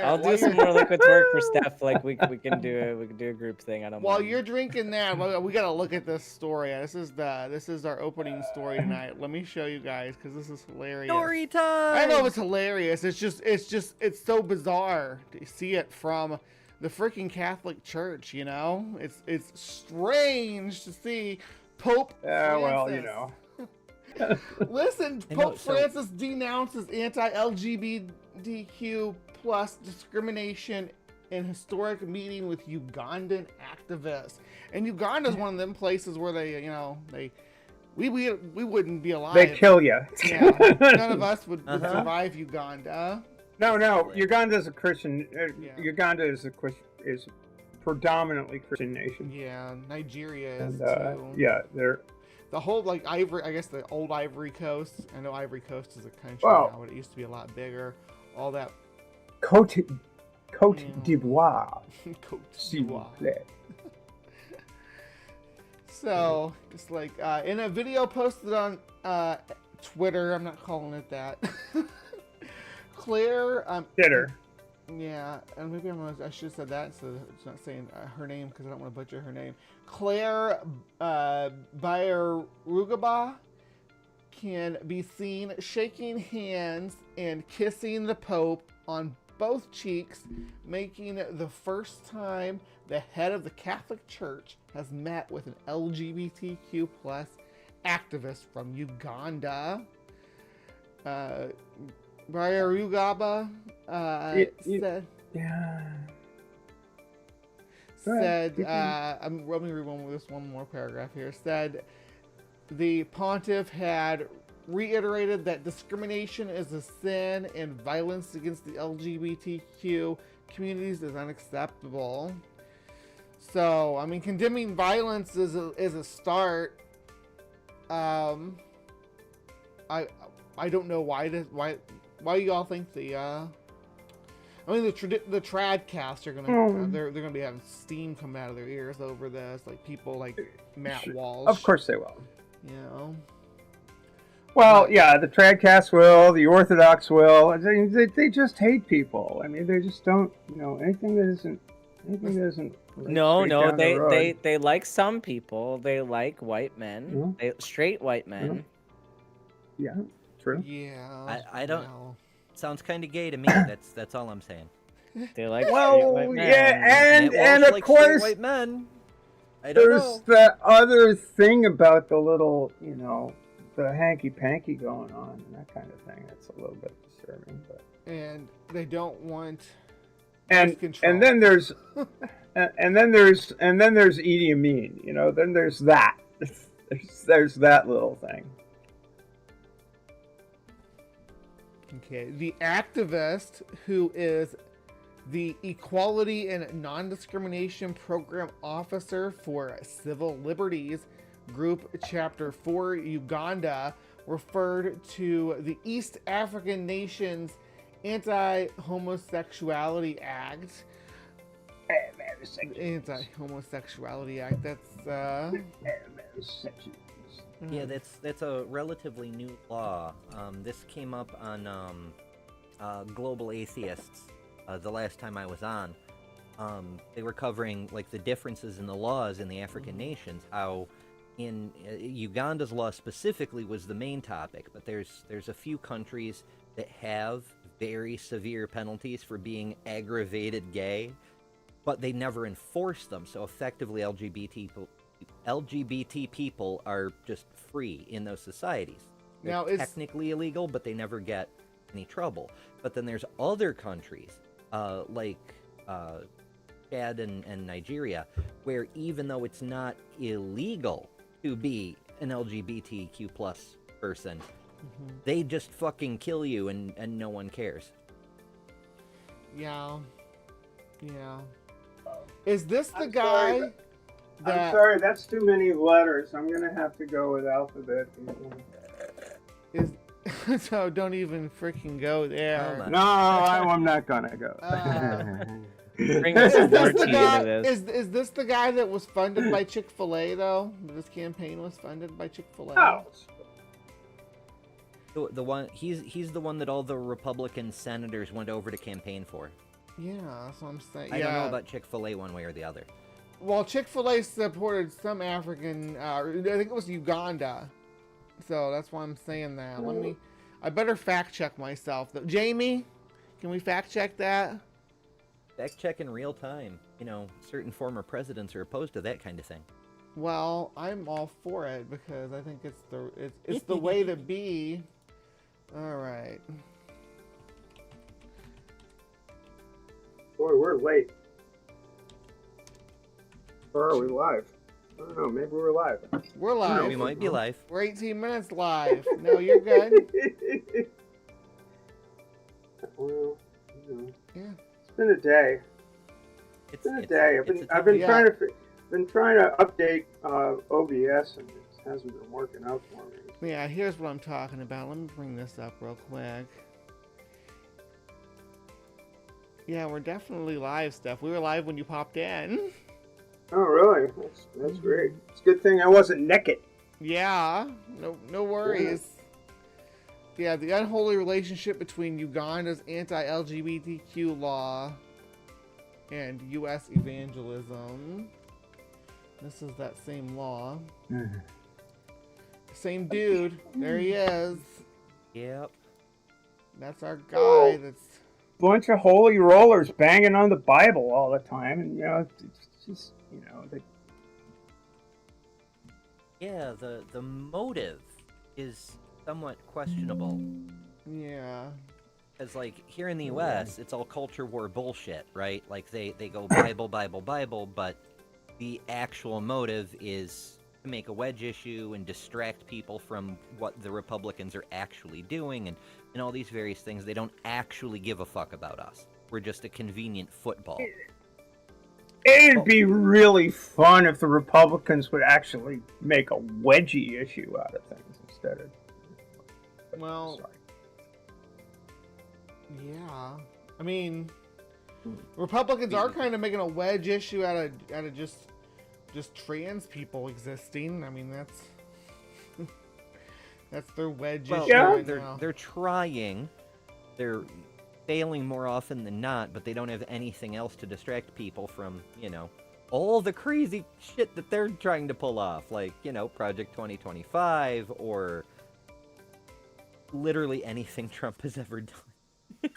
I'll do some more liquid twerk for Steph. Like we can do a group thing. I don't While mind. you're drinking that, we gotta look at this story. This is our opening story tonight. Let me show you guys because this is hilarious. Story time. I know it's hilarious. It's so bizarre to see it from the freaking Catholic Church. You know, it's strange to see Pope Francis. Well, you know. Listen, Pope Francis denounces anti-LGBTQ plus discrimination in historic meeting with Ugandan activists. And Uganda is one of them places where we wouldn't be alive. They kill you. Yeah, none of us would survive Uganda. No. Uganda is a Christian. Uganda is is predominantly Christian nation. Yeah, Nigeria is too. Yeah, they're. The whole the old Ivory Coast. I know Ivory Coast is a country now, but it used to be a lot bigger. All that. Côte d'Ivoire. Côte S'il vous d'Ivoire. plaît. So it's like in a video posted on Twitter. I'm not calling it that. Claire. Titter. Yeah, and maybe I should have said that so it's not saying her name because I don't want to butcher her name. Claire Bayarugaba can be seen shaking hands and kissing the Pope on both cheeks, making the first time the head of the Catholic Church has met with an LGBTQ plus activist from Uganda. Bayarugaba said, I'm let me read one more paragraph here. Said the pontiff had reiterated that discrimination is a sin and violence against the LGBTQ communities is unacceptable. So, I mean, condemning violence is a start. I don't know why y'all think the tradcasts are gonna they're gonna be having steam come out of their ears over this, like people like Matt Walsh. Of course they will. You know. Well, yeah, the tradcasts will, the Orthodox will. They just hate people. I mean, they just don't, anything that isn't. No, they like some people. They like white men, straight white men. Yeah, true. Yeah, I don't. Well. Sounds kind of gay to me. That's all I'm saying. They like straight white men. Yeah, and of course, white men. I don't there's the other thing about the little, the hanky-panky going on and that kind of thing. That's a little bit disturbing, but. And they don't want. And then there's Idi Amin, then there's that. There's that little thing. Okay, the activist who is the Equality and Non-Discrimination Program Officer for Civil Liberties Group Chapter 4 Uganda referred to the East African Nations Anti-Homosexuality Act. Anti-Homosexuality Act. That's Yeah, that's a relatively new law. This came up on Global Atheists the last time I was on. They were covering like the differences in the laws in the African nations. How in Uganda's law specifically was the main topic, but there's a few countries that have very severe penalties for being aggravated gay, but they never enforce them. So effectively, LGBT people are just free in those societies. Now, it's technically illegal, but they never get any trouble. But then there's other countries, like Chad and Nigeria, where even though it's not illegal to be an LGBTQ plus person, they just fucking kill you and no one cares. Yeah. Is this the guy... Sorry, I'm sorry, that's too many letters. I'm gonna have to go with alphabet. So don't even freaking go there. No, I'm not gonna go. Bring us some more tea into this. Is this the guy that was funded by Chick-fil-A though? This campaign was funded by Chick-fil-A. Oh. The one he's the one that all the Republican senators went over to campaign for. Yeah, that's what I'm saying. I don't know about Chick-fil-A one way or the other. Well, Chick-fil-A supported some African, I think it was Uganda. So that's why I'm saying that. I better fact check myself. Jamie, can we fact check that? Fact check in real time. You know, certain former presidents are opposed to that kind of thing. Well, I'm all for it because I think it's the way to be. All right. Boy, we're late. Or are we live? I don't know. Maybe we're live. We're live. We might be live. We're 18 minutes live. No, you're good. Well, you know, Yeah. it's been a day. It's been a day. I've been trying to update OBS, and it hasn't been working out for me. Yeah, here's what I'm talking about. Let me bring this up real quick. Yeah, we're definitely live, Steph. We were live when you popped in. Oh, really? That's great. It's a good thing I wasn't naked. Yeah, no worries. Yeah, the unholy relationship between Uganda's anti-LGBTQ law and U.S. evangelism. This is that same law. Same dude. There he is. Yep. That's our guy. That's Bunch of holy rollers banging on the Bible all the time, and you know, it's just, you know, Yeah, the motive is somewhat questionable. yeah. Because, like, here in the U.S., it's all culture war bullshit, right? Like, they go Bible, Bible, Bible, but the actual motive is to make a wedge issue and distract people from what the Republicans are actually doing and all these various things. They don't actually give a fuck about us. We're just a convenient football. it'd be really fun if the Republicans would actually make a wedgie issue out of things instead of. Well, Sorry. yeah. I mean, Republicans are kind of making a wedge issue out of just trans people existing. I mean, that's their wedge issue right now. They're trying. They're failing more often than not, but they don't have anything else to distract people from, you know, all the crazy shit that they're trying to pull off, like, you know, Project 2025 or literally anything Trump has ever done.